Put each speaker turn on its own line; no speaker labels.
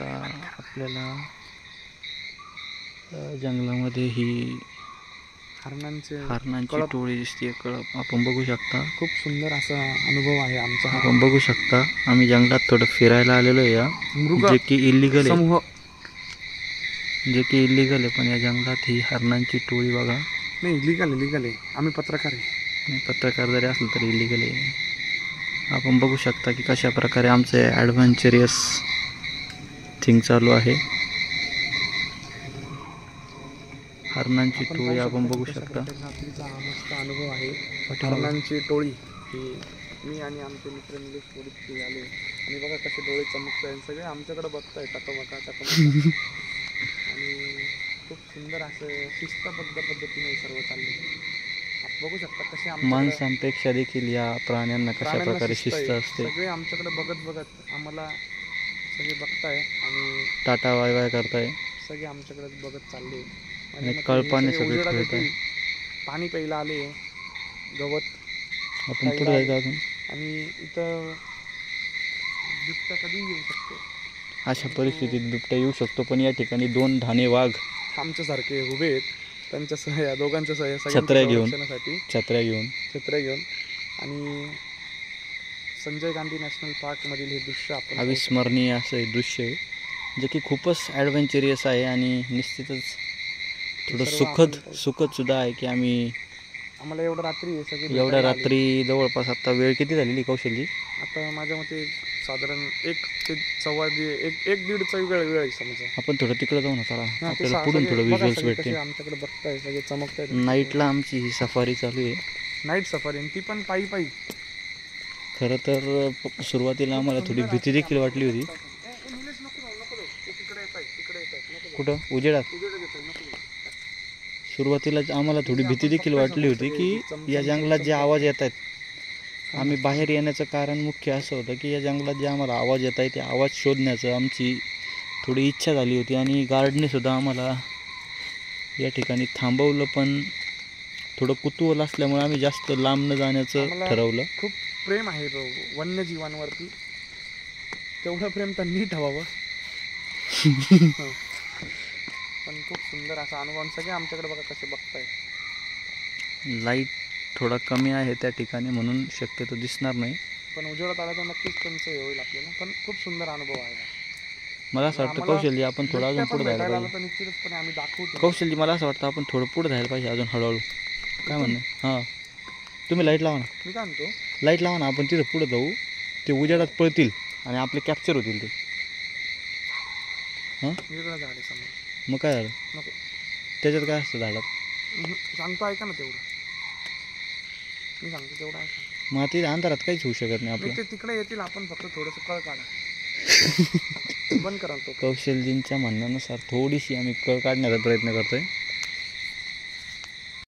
शकता आपल्याला जंगलामध्ये ही हरणांची टोळी दिसते. आपण बघू शकता.
खूप सुंदर असा अनुभव आहे आमचा.
आपण बघू शकता आम्ही जंगलात थोडं फिरायला आलेलो आहे. जे की इल्लीगल आहे, पण या जंगलात ही हरणांची टोळी बघा.
नाही, इलिगल आहे. आम्ही पत्रकार आहे.
पत्रकार जरी असलं तरी इल्लीगल आहे. आपण बघू शकता की कशा प्रकारे आमचे ॲडव्हेंचरियस थिंग चालू आहे. हरणांची टोळी आपण बघू शकता.
रात्रीचा हा मस्त अनुभव आहे. हरणांची टोळी ही मी आणि आमचे मित्र निलेश पोलीस आले आणि बघा कसे डोळे चमकताय. सगळे आमच्याकडे बघताय टकमका आणि खूप सुंदर असं शिस्तबद्ध पद्धतीने सर्व चालले. बघू शकता कसे
माणसांपेक्षा देखील या प्राण्यांना कशा प्रकारे शिस्त असते.
सगळे आमच्याकडे बघत आम्हाला सगळे बघताय आणि
टाटा वाय वाय करताय.
सगळे आमच्याकडे बघत चालले
आणि कळपाने सगळे खेळताय.
पाणी प्यायला आले, गवत.
आपण पुढे जायचं अजून.
आणि इथं बिबट्या कधी येऊ शकतो.
अशा परिस्थितीत बिबट्या येऊ शकतो, पण या ठिकाणी 2 ठाणे वाघ
आमच्यासारखे उभे आहेत. त्यांच्या या दोघांच्या
छत्र्या घेऊन
आणि संजय गांधी नॅशनल पार्कमधील हे दृश्य आपण
अविस्मरणीय असं हे दृश्य आहे, जे की खूपच ॲडव्हेंचरियस आहे आणि निश्चितच थोडं सुखद सुद्धा आहे की
आम्हाला
एवढ्या रात्री जवळपास आता वेळ किती झालेली कौशलजी?
आता माझ्या मते साधारण 1 ते 1:15चा वेळ आहे समजा.
आपण थोडं तिकडे जाऊ ना, चला आपल्याला पुढून थोडं व्हिज्युअल्स भेटते.
आमच्याकडे बघताय सगळे चमकताय.
नाईटला आमची ही सफारी चालू आहे.
नाईट सफारी, ती पण पायी. खरं
तर सुरुवातीला आम्हाला थोडी भीती देखील वाटली होती. कुठं उजेडात? सुरुवातीला आम्हाला थोडी भीती देखील वाटली होती की या जंगलात जे आवाज येत आहेत, आम्ही बाहेर येण्याचं कारण मुख्य असं होतं की या जंगलात जे आम्हाला आवाज येत आहे ते आवाज शोधण्याचं आमची थोडी इच्छा झाली होती. आणि गार्डने सुद्धा आम्हाला या ठिकाणी थांबवलं, पण थोडं कुतूहल असल्यामुळे आम्ही जास्त लांब न जाण्याचं ठरवलं.
खूप प्रेम आहे वन्यजीवांवरती, तेवढं प्रेम त्यांनी ठेवावं. पण खूप सुंदर असा अनुभव. सगळे आमच्याकडे बघा कसे बघताय.
लाईट थोडा कमी आहे त्या ठिकाणी म्हणून शक्यतो दिसणार नाही,
पण उजेडात आला तर नक्कीच त्यांचं हे होईल आपल्याला. पण खूप सुंदर अनुभव आहे.
मला असं वाटतं कौशलजी आपण थोडं अजून पुढे जायला पाहिजे.
निश्चितपणे आम्ही दाखवतो.
कौशलजी मला असं वाटतं आपण थोडं पुढे जायला पाहिजे अजून हळूहळू. काय म्हणणं? हां, तुम्ही लाईट लावा ना.
मी काय म्हणतो,
लाईट लावा ना, आपण तिथं पुढे जाऊ. ते उजेडात पळतील आणि आपले कॅप्चर होतील ते. हां,
वेगळं झाड आहे समोर.
मग काय झालं?
नको,
त्याच्यात काय असतं झाडात?
सांगतो ऐका ना, तेवढं मी सांगतो तेवढं ऐका.
मग ते अंधारात काहीच होऊ शकत नाही आपलं.
ते तिकडे येतील, आपण फक्त थोडंसं कळ काढा. बंद करा तो.
कौशलजींच्या म्हणण्यानुसार थोडीशी आम्ही कळ काढण्याचा प्रयत्न करतोय.